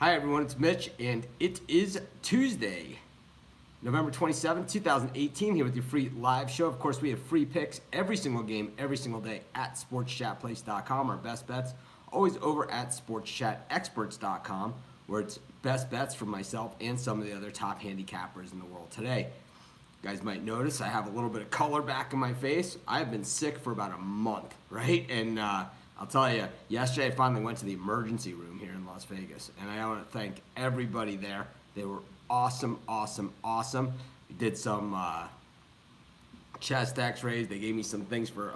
Hi everyone, it's Mitch, and it is Tuesday, November 27th, 2018, here with your free live show. Of course, we have free picks every single game, every single day at sportschatplace.com. Our best bets always over at sportschatexperts.com, where it's best bets from myself and some of the other top handicappers in the world today. You guys might notice I have a little bit of color back in my face. I've been sick for about a month, right? And I'll tell you, yesterday I finally went to the emergency room here in Las Vegas, and I want to thank everybody there. They were awesome. We did some chest x-rays. They gave me some things for,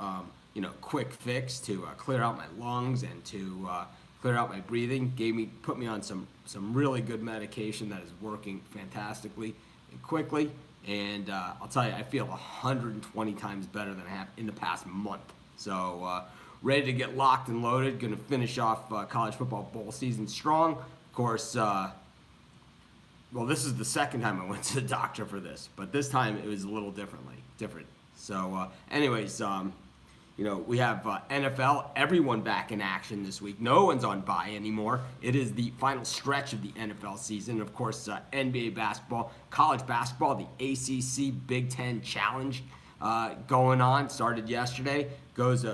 quick fix to clear out my lungs and to clear out my breathing. Put me on some really good medication that is working fantastically and quickly. And I'll tell you, I feel 120 times better than I have in the past month. So ready to get locked and loaded. Going to finish off college football bowl season strong. Of course, this is the second time I went to the doctor for this, but this time it was a little different. So we have NFL, everyone back in action this week. No one's on bye anymore. It is the final stretch of the NFL season. Of course, NBA basketball, college basketball, the ACC Big Ten Challenge going on. Started yesterday, goes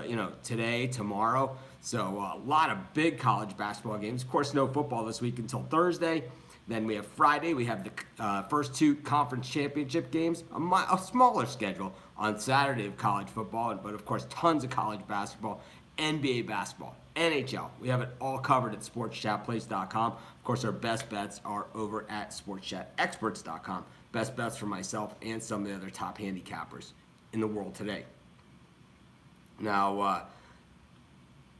today, tomorrow. So a lot of big college basketball games. Of course, no football this week until Thursday. Then we have Friday. We have the first two conference championship games, a smaller schedule on Saturday of college football, but of course tons of college basketball, NBA basketball, NHL. We have it all covered at sportschatplace.com. Of course, our best bets are over at sportschatexperts.com. Best bets for myself and some of the other top handicappers in the world today. Now,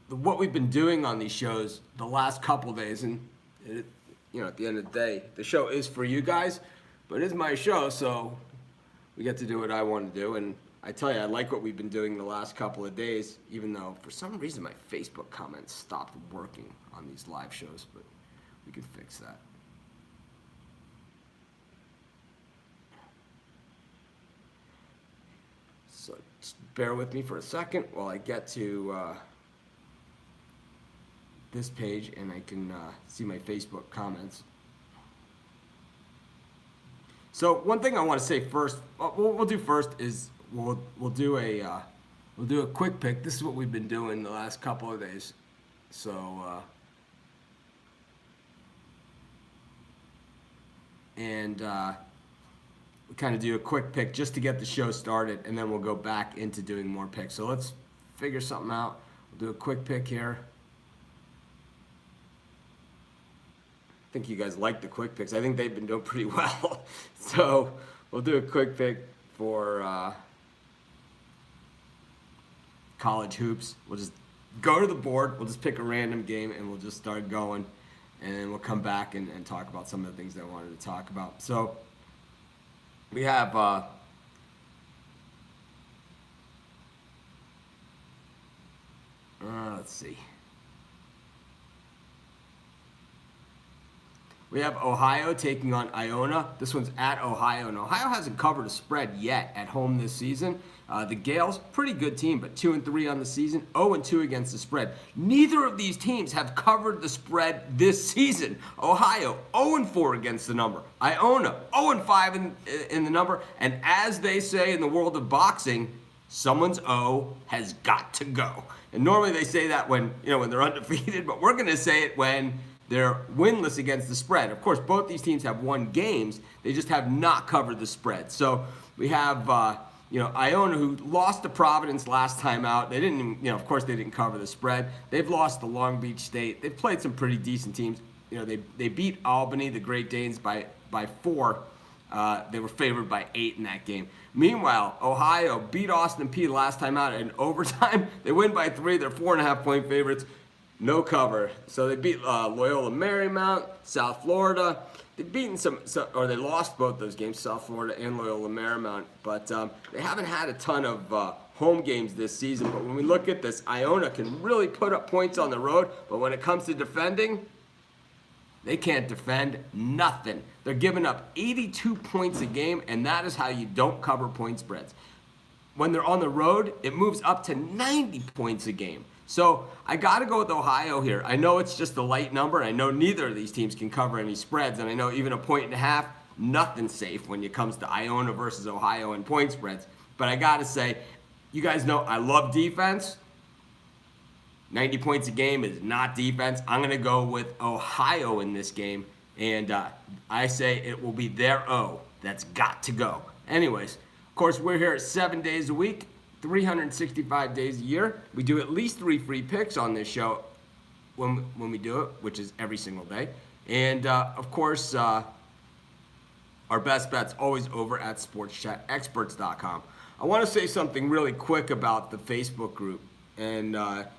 what we've been doing on these shows the last couple days, and at the end of the day, the show is for you guys, but it is my show, so we get to do what I want to do. And I tell you, I like what we've been doing the last couple of days, even though for some reason my Facebook comments stopped working on these live shows, but we can fix that. So just bear with me for a second while I get to this page and I can see my Facebook comments. So one thing I want to say first, what we'll do first is we'll do a quick pick. This is what we've been doing the last couple of days. So we kind of do a quick pick just to get the show started, and then we'll go back into doing more picks. So let's figure something out. We'll do a quick pick here. I think you guys like the quick picks. I think they've been doing pretty well. So we'll do a quick pick for college hoops. We'll just go to the board. We'll just pick a random game, and we'll just start going. And then we'll come back and talk about some of the things that I wanted to talk about. So we have let's see. We have Ohio taking on Iona. This one's at Ohio, and Ohio hasn't covered a spread yet at home this season. The Gales, pretty good team, but 2-3 on the season, 0-2 against the spread. Neither of these teams have covered the spread this season. Ohio, 0-4 against the number. Iona, 0-5 in the number. And as they say in the world of boxing, someone's O has got to go. And normally they say that when they're undefeated, but we're going to say it when they're winless against the spread. Of course, both these teams have won games. They just have not covered the spread. So we have, Iona, who lost to Providence last time out. They didn't, of course, they didn't cover the spread. They've lost to Long Beach State. They've played some pretty decent teams. They beat Albany, the Great Danes, by 4. They were favored by 8 in that game. Meanwhile, Ohio beat Austin Peay last time out in overtime. They win by 3. They're 4.5-point favorites. No cover. So they beat Loyola Marymount, South Florida. They've beaten they lost both those games, South Florida and Loyola Marymount. But they haven't had a ton of home games this season. But when we look at this, Iona can really put up points on the road. But when it comes to defending, they can't defend nothing. They're giving up 82 points a game, and that is how you don't cover point spreads. When they're on the road, it moves up to 90 points a game. So I got to go with Ohio here. I know it's just a light number. I know neither of these teams can cover any spreads. And I know even a 1.5, nothing's safe when it comes to Iona versus Ohio and point spreads. But I got to say, you guys know I love defense. 90 points a game is not defense. I'm going to go with Ohio in this game. And I say it will be their O. That's got to go. Anyways, of course, we're here 7 days a week, 365 days a year. We do at least 3 free picks on this show when we do it, which is every single day. And, of course, our best bet's always over at sportschatexperts.com. I want to say something really quick about the Facebook group. And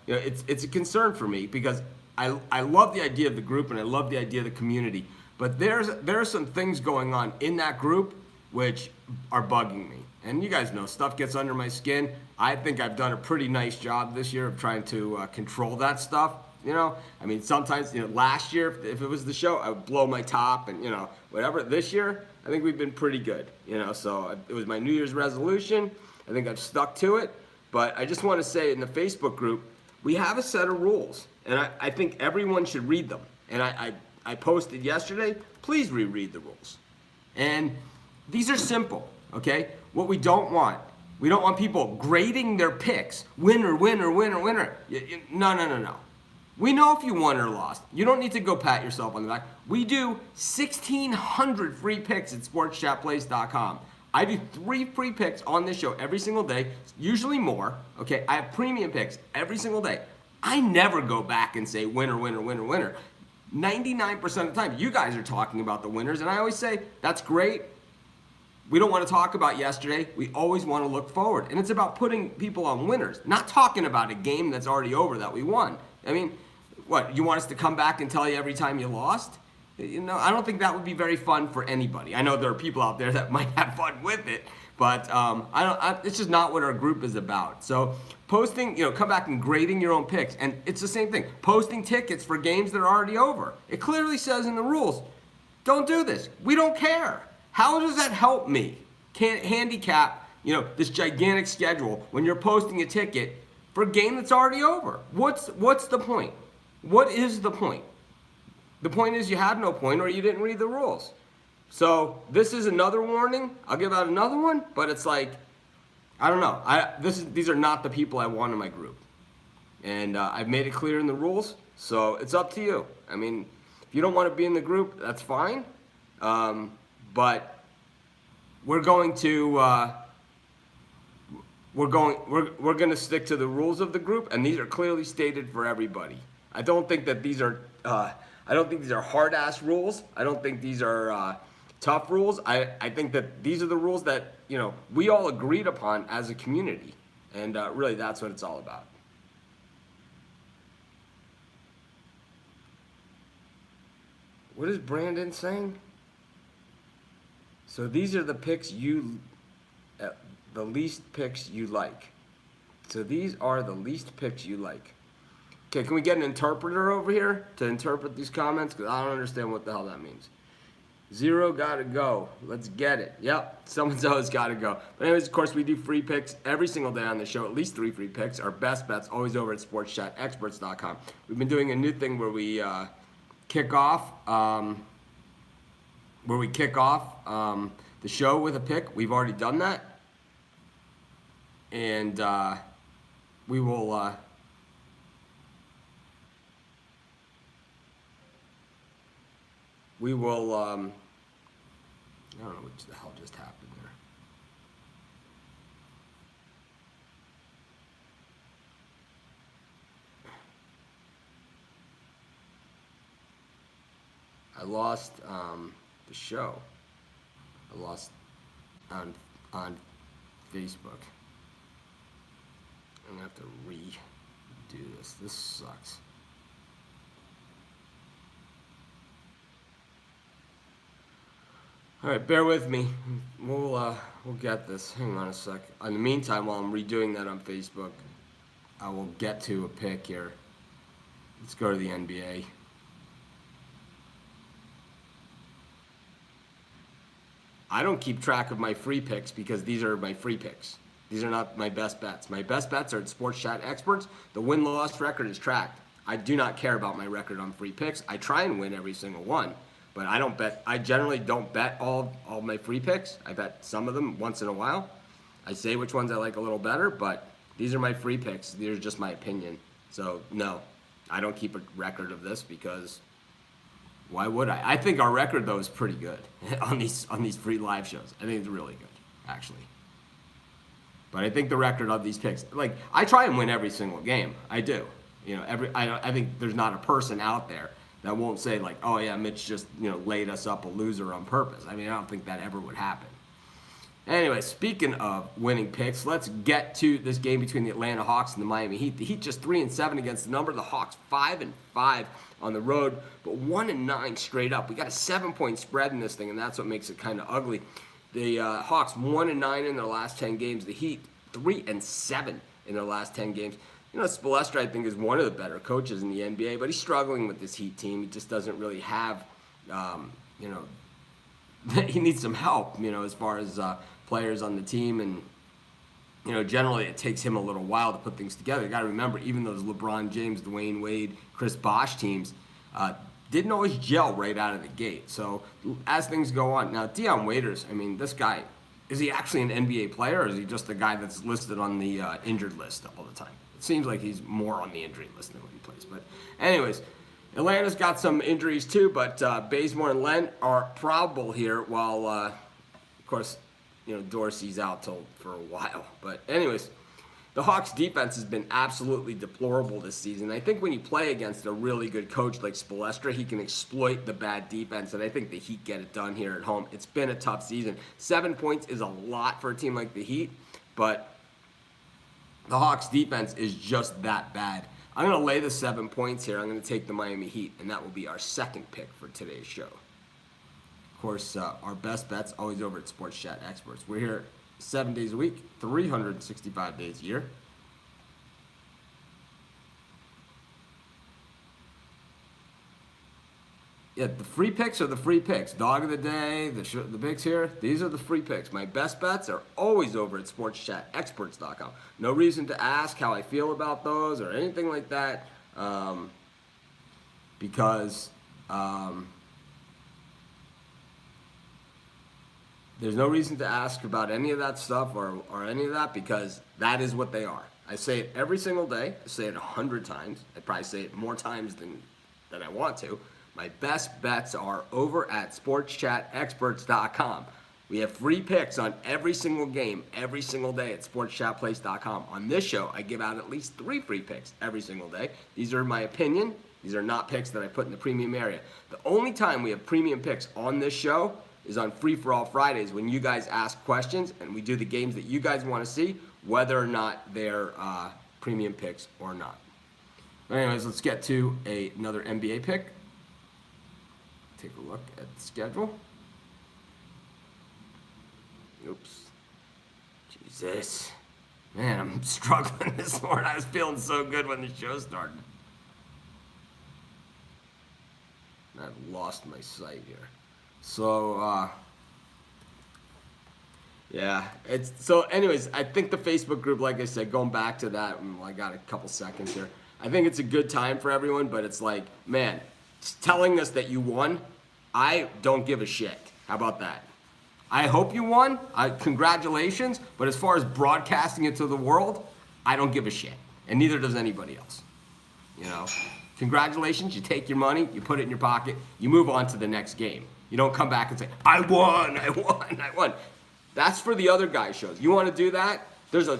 it's a concern for me because I love the idea of the group and I love the idea of the community. But there are some things going on in that group which are bugging me. And you guys know, stuff gets under my skin. I think I've done a pretty nice job this year of trying to control that stuff. I mean, sometimes, last year, if it was the show, I would blow my top and, whatever. This year, I think we've been pretty good, So it was my New Year's resolution. I think I've stuck to it. But I just want to say in the Facebook group, we have a set of rules. And I think everyone should read them. And I posted yesterday, please reread the rules. And these are simple, okay? What we don't want people grading their picks. Winner, winner, winner, winner. No. We know if you won or lost. You don't need to go pat yourself on the back. We do 1,600 free picks at sportschatplace.com. I do 3 free picks on this show every single day, usually more, okay? I have premium picks every single day. I never go back and say winner, winner, winner, winner. 99% of the time, you guys are talking about the winners, and I always say, that's great. We don't want to talk about yesterday. We always want to look forward. And it's about putting people on winners, not talking about a game that's already over that we won. I mean, what, you want us to come back and tell you every time you lost? I don't think that would be very fun for anybody. I know there are people out there that might have fun with it, but it's just not what our group is about. So posting, come back and grading your own picks. And it's the same thing. Posting tickets for games that are already over. It clearly says in the rules, don't do this. We don't care. How does that help me? Can't handicap, this gigantic schedule when you're posting a ticket for a game that's already over. What's the point? What is the point? The point is you have no point or you didn't read the rules. So this is another warning. I'll give out another one, but it's like, I don't know. These are not the people I want in my group. And I've made it clear in the rules, so it's up to you. I mean, if you don't want to be in the group, that's fine. But we're going to we're going to stick to the rules of the group, and these are clearly stated for everybody. I don't think that these are hard-ass rules. I don't think these are tough rules. I think that these are the rules that we all agreed upon as a community, and really that's what it's all about. What is Brandon saying? So these are the picks the least picks you like. So these are the least picks you like. Okay, can we get an interpreter over here to interpret these comments? Because I don't understand what the hell that means. 0 gotta go. Let's get it. Yep, someone's always gotta go. But anyways, of course, we do free picks every single day on the show, at least 3 free picks. Our best bets always over at sportschatexperts.com. We've been doing a new thing where we kick off the show with a pick. We've already done that. And we will I don't know what the hell just happened there. I lost the show. I lost on Facebook. I'm gonna have to redo this. This sucks. All right, bear with me. We'll get this. Hang on a sec. In the meantime, while I'm redoing that on Facebook, I will get to a pick here. Let's go to the NBA. I don't keep track of my free picks because these are my free picks. These are not my best bets. My best bets are at Sports Chat Experts. The win-loss record is tracked. I do not care about my record on free picks. I try and win every single one, but I don't bet. I generally don't bet all my free picks. I bet some of them once in a while. I say which ones I like a little better, but these are my free picks. These are just my opinion. So no, I don't keep a record of this because why would I? I think our record though is pretty good on these free live shows. I think it's really good, actually. But I think the record of these picks, like I try and win every single game. I do. You know, I think there's not a person out there that won't say like, oh yeah, Mitch just laid us up a loser on purpose. I mean, I don't think that ever would happen. Anyway, speaking of winning picks, let's get to this game between the Atlanta Hawks and the Miami Heat. The Heat just 3-7 against the number. The Hawks 5-5 on the road, but 1-9 straight up. We got a 7-point spread in this thing, and that's what makes it kind of ugly. The Hawks 1-9 in their last 10 games. The Heat 3-7 in their last 10 games. Spoelstra, I think, is one of the better coaches in the NBA, but he's struggling with this Heat team. He just doesn't really have, he needs some help, as far as players on the team. And, generally it takes him a little while to put things together. You got to remember, even those LeBron James, Dwayne Wade, Chris Bosh teams didn't always gel right out of the gate. So as things go on, now Dion Waiters, I mean, this guy, is he actually an NBA player, or is he just a guy that's listed on the injured list all the time? It seems like he's more on the injury list than when he plays. But anyways, Atlanta's got some injuries too, but Bazemore and Len are probable here, while, of course, Dorsey's out for a while. But anyways, the Hawks' defense has been absolutely deplorable this season. I think when you play against a really good coach like Spoelstra, he can exploit the bad defense, and I think the Heat get it done here at home. It's been a tough season. 7 points is a lot for a team like the Heat, but the Hawks' defense is just that bad. I'm going to lay the 7 points here. I'm going to take the Miami Heat, and that will be our second pick for today's show. Of course, our best bet's always over at Sports Chat Experts. We're here 7 days a week, 365 days a year. Yeah, the free picks are the free picks. Dog of the day, the picks here, these are the free picks. My best bets are always over at sportschatexperts.com. No reason to ask how I feel about those or anything like that, because there's no reason to ask about any of that stuff or any of that, because that is what they are. I say it every single day. I say it 100 times. I probably say it more times than I want to. My best bets are over at sportschatexperts.com. We have free picks on every single game, every single day at sportschatplace.com. On this show, I give out at least 3 free picks every single day. These are my opinion. These are not picks that I put in the premium area. The only time we have premium picks on this show is on Free For All Fridays, when you guys ask questions and we do the games that you guys want to see, whether or not they're premium picks or not. But anyways, let's get to another NBA pick. Take a look at the schedule. Oops. Jesus. Man, I'm struggling this morning. I was feeling so good when the show started. I've lost my sight here. So, yeah. Anyways, I think the Facebook group, like I said, going back to that, I got a couple seconds here. I think it's a good time for everyone, but it's like, man, telling us that you won, I don't give a shit. How about that? I hope you won. Congratulations. But as far as broadcasting it to the world, I don't give a shit. And neither does anybody else. Congratulations. You take your money, you put it in your pocket, you move on to the next game. You don't come back and say, I won. That's for the other guys' shows. You want to do that? There's a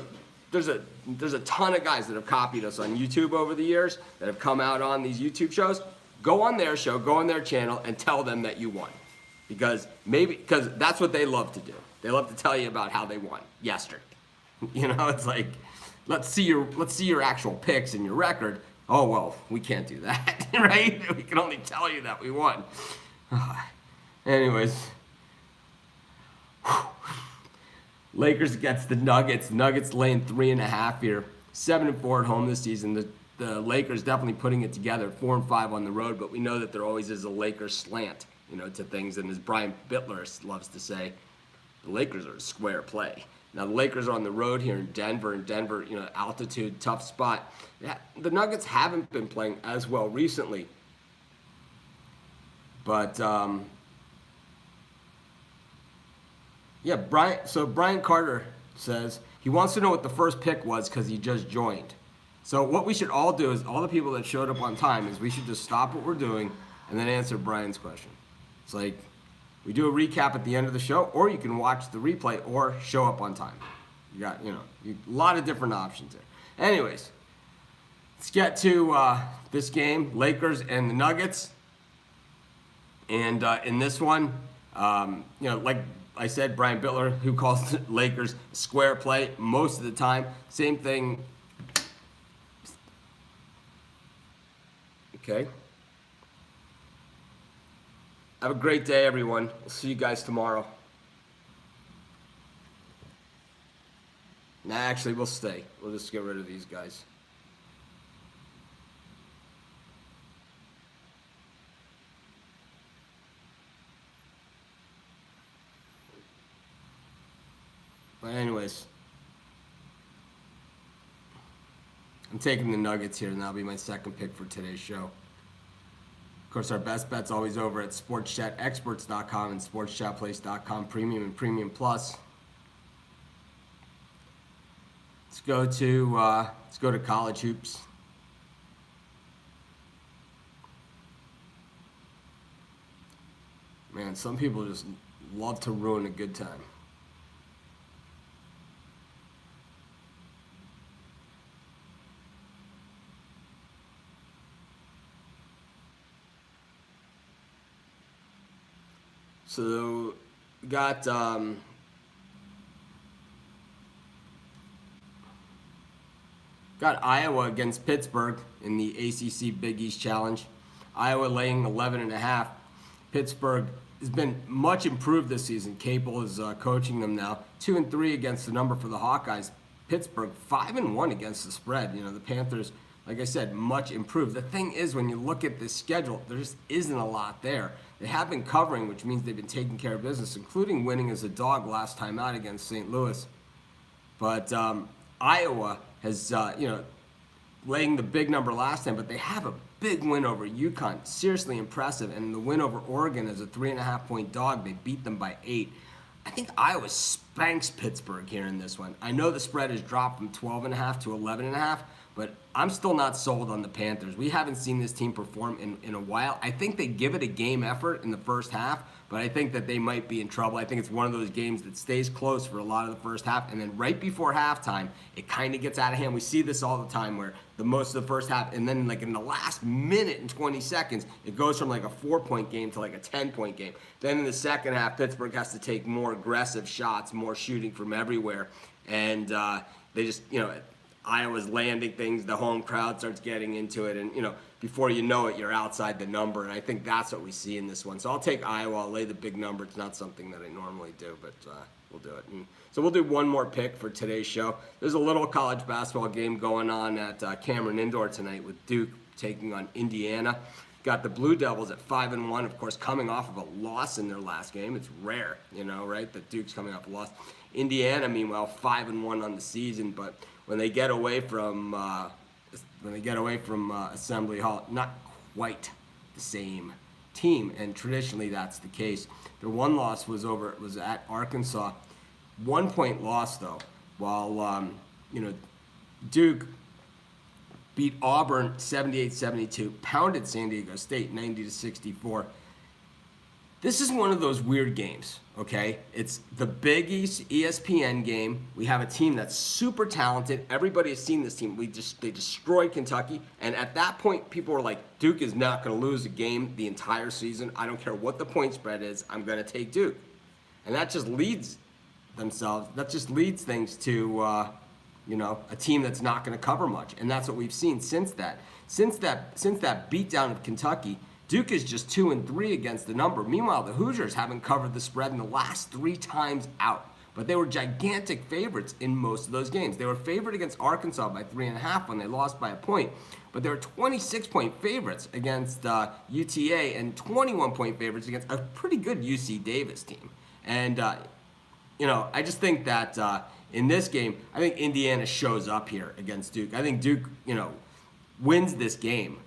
ton of guys that have copied us on YouTube over the years that have come out on these YouTube shows. Go on their show, go on their channel, and tell them that you won. Because that's what they love to do. They love to tell you about how they won yesterday. It's like, let's see your actual picks and your record. Oh, well, we can't do that, right? We can only tell you that we won. Anyways. Lakers against the Nuggets. Nuggets laying 3.5 here. 7-4 at home this season. The Lakers definitely putting it together. 4-5 on the road, but we know that there always is a Lakers slant, to things. And as Brian Bitler loves to say, the Lakers are a square play. Now the Lakers are on the road here in Denver. In Denver, altitude, tough spot. Yeah, the Nuggets haven't been playing as well recently. But Brian Carter says he wants to know what the first pick was because he just joined. So what we should all do is, all the people that showed up on time, is we should just stop what we're doing and then answer Brian's question. It's like we do a recap at the end of the show, or you can watch the replay or show up on time. You got, a lot of different options there. Anyways, let's get to this game, Lakers and the Nuggets. And in this one, like I said, Brian Bitler, who calls the Lakers square play most of the time. Same thing. Okay. Have a great day, everyone. We'll see you guys tomorrow. Nah, actually, we'll stay. We'll just get rid of these guys. But anyways, I'm taking the Nuggets here, and that'll be my second pick for today's show. Of course, our best bet's always over at sportschatexperts.com and sportschatplace.com, Premium and Premium Plus. Let's go to college hoops. Man, some people just love to ruin a good time. So, got Iowa against Pittsburgh in the ACC Big East Challenge. Iowa laying 11.5. Pittsburgh has been much improved this season. Capel is coaching them now. 2-3 against the number for the Hawkeyes. Pittsburgh 5-1 against the spread. The Panthers, like I said, much improved. The thing is, when you look at this schedule, there just isn't a lot there. They have been covering, which means they've been taking care of business, including winning as a dog last time out against St. Louis. But Iowa has, laying the big number last time, but they have a big win over UConn. Seriously impressive. And the win over Oregon as a 3.5-point dog, they beat them by 8. I think Iowa spanks Pittsburgh here in this one. I know the spread has dropped from 12.5 to 11.5, but I'm still not sold on the Panthers. We haven't seen this team perform in a while. I think they give it a game effort in the first half, but I think that they might be in trouble. I think it's one of those games that stays close for a lot of the first half, and then right before halftime, it kind of gets out of hand. We see this all the time where the most of the first half, and then like in the last minute and 20 seconds, it goes from like a 4-point game to like a 10-point game. Then in the second half, Pittsburgh has to take more aggressive shots, more shooting from everywhere, and they just, Iowa's landing things, the home crowd starts getting into it, and before you know it, you're outside the number, and I think that's what we see in this one. So I'll take Iowa, I'll lay the big number. It's not something that I normally do, but we'll do it. And so we'll do one more pick for today's show. There's a little college basketball game going on at Cameron Indoor tonight with Duke taking on Indiana. Got the Blue Devils at 5-1, of course, coming off of a loss in their last game. It's rare, right, that Duke's coming off a loss. Indiana, meanwhile, 5-1 on the season, but when they get away from Assembly Hall, not quite the same team, and traditionally that's the case. Their one loss was at Arkansas, 1-point loss though, while Duke beat Auburn 78-72, pounded San Diego State 90-64. This is one of those weird games, okay? It's the Big East ESPN game. We have a team that's super talented. Everybody has seen this team. They destroyed Kentucky, and at that point, people were like, Duke is not going to lose a game the entire season. I don't care what the point spread is. I'm going to take Duke. And that just leads things to, a team that's not going to cover much. And that's what we've seen since that. Since that beatdown of Kentucky, Duke is just 2-3 against the number. Meanwhile, the Hoosiers haven't covered the spread in the last 3 times out. But they were gigantic favorites in most of those games. They were favored against Arkansas by 3.5 when they lost by a point. But they were 26-point favorites against UTA and 21-point favorites against a pretty good UC Davis team. And, I just think that in this game, I think Indiana shows up here against Duke. I think Duke, wins this game.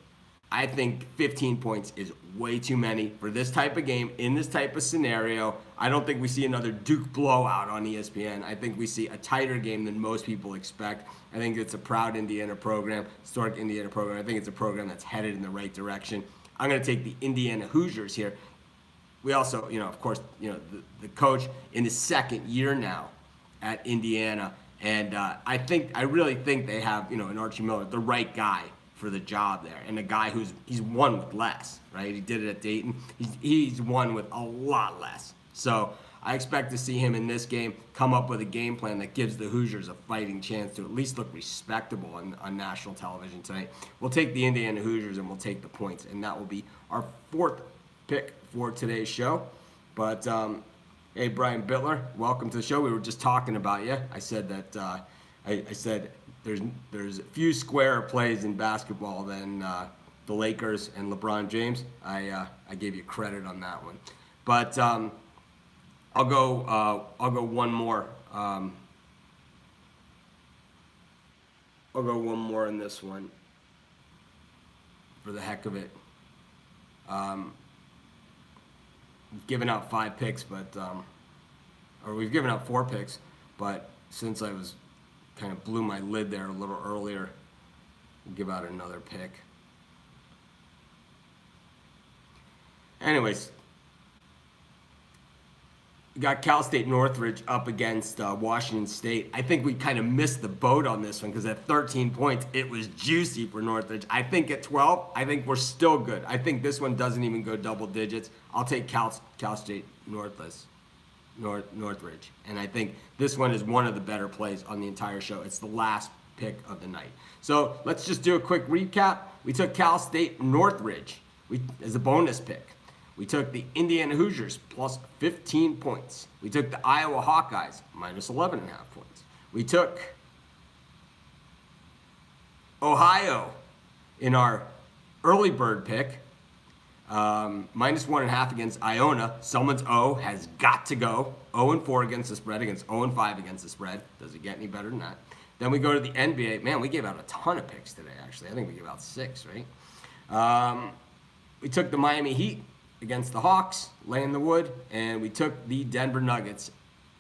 I think 15 points is way too many for this type of game, in this type of scenario. I don't think we see another Duke blowout on ESPN. I think we see a tighter game than most people expect. I think it's a proud Indiana program, historic Indiana program. I think it's a program that's headed in the right direction. I'm going to take the Indiana Hoosiers here. We also, of course, the coach in his second year now at Indiana. And I really think they have, in Archie Miller, the right guy for the job there, and a guy he's won with less, right? He did it at Dayton. He's won with a lot less. So I expect to see him in this game come up with a game plan that gives the Hoosiers a fighting chance to at least look respectable on national television tonight. We'll take the Indiana Hoosiers and we'll take the points, and that will be our fourth pick for today's show. But hey, Brian Bittler, welcome to the show. We were just talking about you. I said that I said there's a few squarer plays in basketball than the Lakers and LeBron James. I gave you credit on that one, but I'll go one more. I'll go one more in this one for the heck of it. We've given out 5 picks, but or we've given out 4 picks, but since I was kind of blew my lid there a little earlier, we'll give out another pick. Anyways, we got Cal State Northridge up against Washington State. I think we kind of missed the boat on this one because at 13 points, it was juicy for Northridge. I think at 12, I think we're still good. I think this one doesn't even go double digits. I'll take Cal State Northridge. And I think this one is one of the better plays on the entire show. It's the last pick of the night. So let's just do a quick recap. We took Cal State Northridge as a bonus pick. We took the Indiana Hoosiers plus 15 points. We took the Iowa Hawkeyes minus 11.5 points. We took Ohio in our early bird pick, minus 1.5 against Iona. Someone's O has got to go. 0-4 against the spread, against 0-5 against the spread. Does it get any better than that? Then we go to the NBA. Man, we gave out a ton of picks today, actually. I think we gave out 6, right? We took the Miami Heat against the Hawks, laying the wood, and we took the Denver Nuggets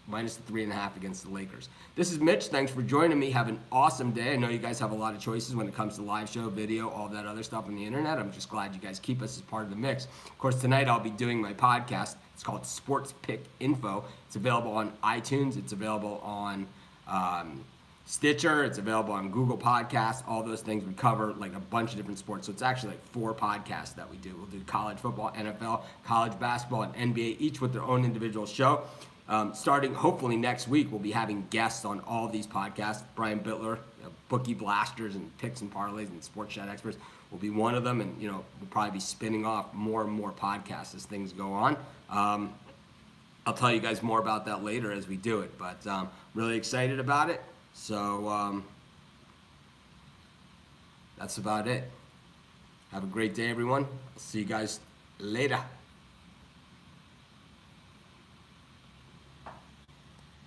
minus the 3.5 against the Lakers. This is Mitch. Thanks for joining me. Have an awesome day. I know you guys have a lot of choices when it comes to live show, video, all that other stuff on the internet. I'm just glad you guys keep us as part of the mix. Of course, tonight I'll be doing my podcast. It's called Sports Pick Info. It's available on iTunes. It's available on Stitcher. It's available on Google Podcasts. All those things. We cover like a bunch of different sports. So it's actually like 4 podcasts that we do. We'll do college football, NFL, college basketball, and NBA, each with their own individual show. Starting hopefully next week, we'll be having guests on all of these podcasts. Brian Bittler, bookie blasters and picks and parlays and sports chat experts will be one of them. And, we'll probably be spinning off more and more podcasts as things go on. I'll tell you guys more about that later as we do it, but really excited about it. So that's about it. Have a great day, everyone. See you guys later.